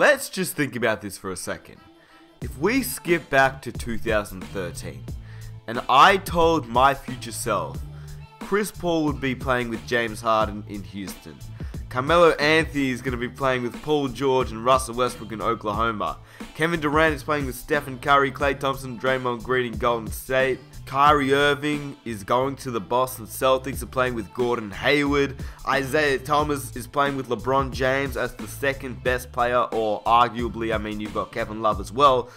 let's just think about this for a second. If we skip back to 2013, and I told my future self, Chris Paul would be playing with James Harden in Houston, Carmelo Anthony is going to be playing with Paul George and Russell Westbrook in Oklahoma, Kevin Durant is playing with Stephen Curry, Klay Thompson, Draymond Green in Golden State, Kyrie Irving is going to the Boston Celtics and playing with Gordon Hayward, Isaiah Thomas is playing with LeBron James as the second best player, or arguably, I mean, you've got Kevin Love as well.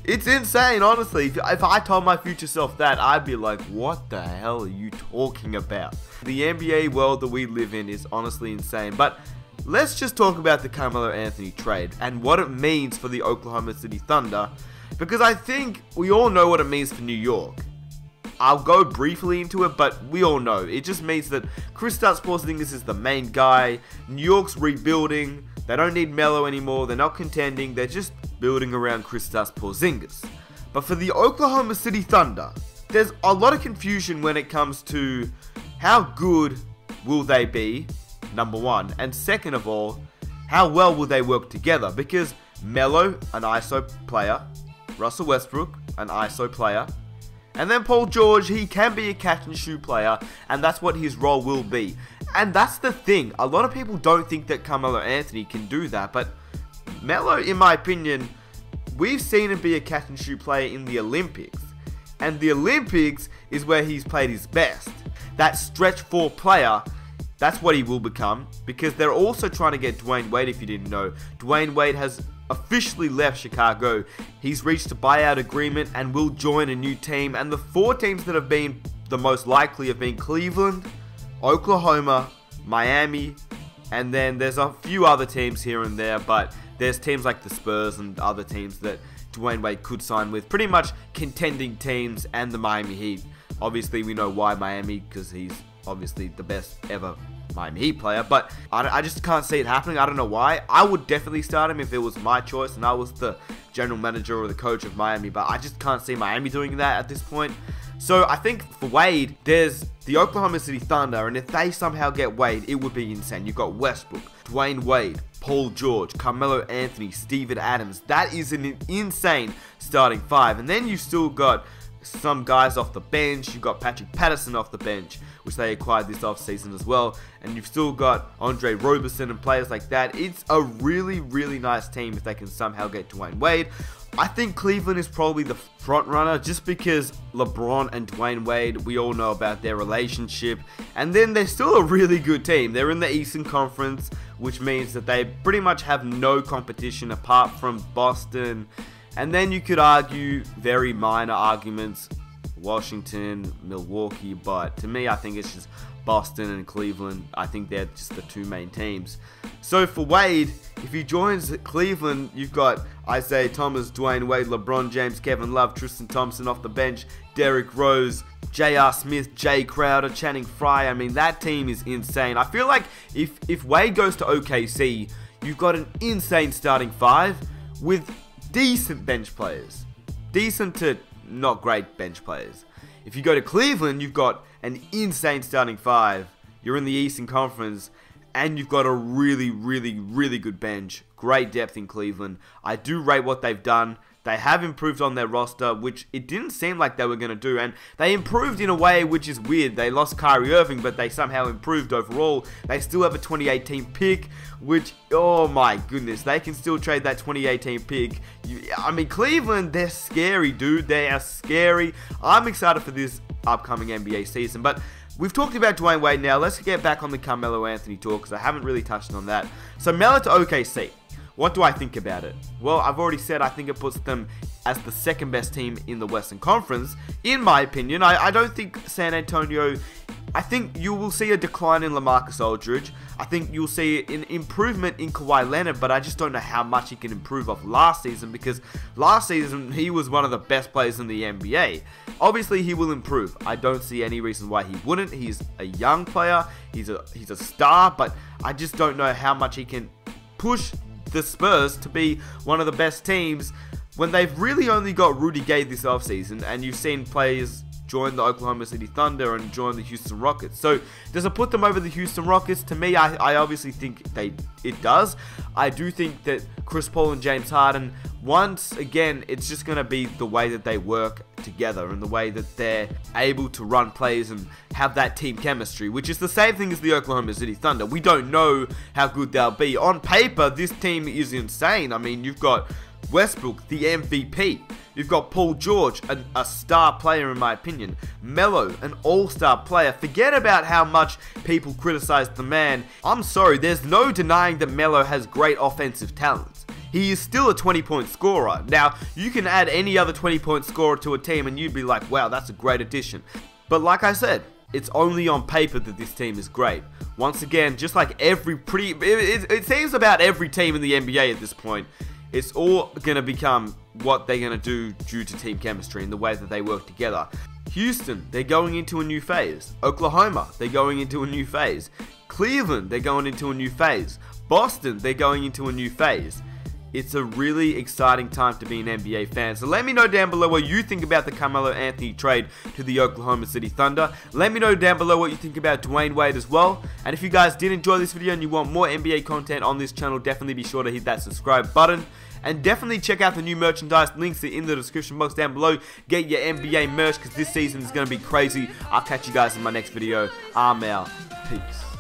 It's insane, honestly. If I told my future self that, I'd be like, what the hell are you talking about? The NBA world that we live in is honestly insane. But let's just talk about the Carmelo Anthony trade and what it means for the Oklahoma City Thunder, because I think we all know what it means for New York. I'll go briefly into it, but we all know. It just means that Kristaps Porzingis is the main guy. New York's rebuilding. They don't need Melo anymore. They're not contending. They're just building around Kristaps Porzingis. But for the Oklahoma City Thunder, there's a lot of confusion when it comes to how good will they be, number one. And second of all, how well will they work together? Because Melo, an ISO player. Russell Westbrook, an ISO player. And then Paul George, he can be a catch and shoot player, and that's what his role will be. And that's the thing, a lot of people don't think that Carmelo Anthony can do that, but Melo, in my opinion, we've seen him be a catch and shoot player in the Olympics. And the Olympics is where he's played his best. That stretch four player, that's what he will become, because they're also trying to get Dwyane Wade, if you didn't know. Dwyane Wade has officially left Chicago. He's reached a buyout agreement and will join a new team, and the four teams that have been the most likely have been Cleveland, Oklahoma, Miami, and then there's a few other teams here and there, but there's teams like the Spurs and other teams that Dwyane Wade could sign with, pretty much contending teams, and the Miami Heat. Obviously we know why Miami, because he's obviously the best ever Miami Heat player, but I just can't see it happening. I don't know why. I would definitely start him if it was my choice and I was the general manager or the coach of Miami, but I just can't see Miami doing that at this point. So I think for Wade, there's the Oklahoma City Thunder, and if they somehow get Wade, it would be insane. You've got Westbrook, Dwyane Wade, Paul George, Carmelo Anthony, Steven Adams. That is an insane starting five. And then you've still got some guys off the bench. You've got Patrick Patterson off the bench, which they acquired this offseason as well. And you've still got Andre Roberson and players like that. It's a really, really nice team if they can somehow get Dwyane Wade. I think Cleveland is probably the front runner just because LeBron and Dwyane Wade, we all know about their relationship. And then they're still a really good team. They're in the Eastern Conference, which means that they pretty much have no competition apart from Boston. And then you could argue very minor arguments, Washington, Milwaukee, but to me I think it's just Boston and Cleveland. I think they're just the two main teams. So for Wade, if he joins Cleveland, you've got Isaiah Thomas, Dwyane Wade, LeBron James, Kevin Love, Tristan Thompson off the bench, Derrick Rose, J.R. Smith, Jay Crowder, Channing Frye. I mean, that team is insane. I feel like if Wade goes to OKC, you've got an insane starting five with decent bench players. Decent to not great bench players. If you go to Cleveland, you've got an insane starting five. You're in the Eastern Conference, and you've got a really, really, really good bench. Great depth in Cleveland. I do rate what they've done. They have improved on their roster, which it didn't seem like they were going to do. And they improved in a way which is weird. They lost Kyrie Irving, but they somehow improved overall. They still have a 2018 pick, which, oh my goodness, they can still trade that 2018 pick. I mean, Cleveland, they're scary, dude. They are scary. I'm excited for this upcoming NBA season. But we've talked about Dwyane Wade now. Let's get back on the Carmelo Anthony talk, because I haven't really touched on that. So Melo to OKC. What do I think about it? Well, I've already said I think it puts them as the second best team in the Western Conference. In my opinion, I don't think San Antonio... I think you will see a decline in LaMarcus Aldridge. I think you'll see an improvement in Kawhi Leonard, but I just don't know how much he can improve off last season, because last season he was one of the best players in the NBA. Obviously, he will improve. I don't see any reason why he wouldn't. He's a young player. He's a star, but I just don't know how much he can push the Spurs to be one of the best teams when they've really only got Rudy Gay this offseason, and you've seen players join the Oklahoma City Thunder and join the Houston Rockets. So does it put them over the Houston Rockets? To me, I obviously think it does. I do think that Chris Paul and James Harden, once again, it's just going to be the way that they work together and the way that they're able to run plays and have that team chemistry, which is the same thing as the Oklahoma City Thunder. We don't know how good they'll be. On paper, this team is insane. I mean, you've got Westbrook, the MVP. You've got Paul George, a star player in my opinion. Melo, an all-star player. Forget about how much people criticize the man. I'm sorry, there's no denying that Melo has great offensive talent. He is still a 20-point scorer. Now, you can add any other 20-point scorer to a team and you'd be like, wow, that's a great addition. But like I said, it's only on paper that this team is great. Once again, just like it seems about every team in the NBA at this point, it's all going to become what they're going to do due to team chemistry and the way that they work together. Houston, they're going into a new phase. Oklahoma, they're going into a new phase. Cleveland, they're going into a new phase. Boston, they're going into a new phase. It's a really exciting time to be an NBA fan. So let me know down below what you think about the Carmelo Anthony trade to the Oklahoma City Thunder. Let me know down below what you think about Dwyane Wade as well. And if you guys did enjoy this video and you want more NBA content on this channel, definitely be sure to hit that subscribe button. And definitely check out the new merchandise. Links are in the description box down below. Get your NBA merch because this season is going to be crazy. I'll catch you guys in my next video. I'm out. Peace.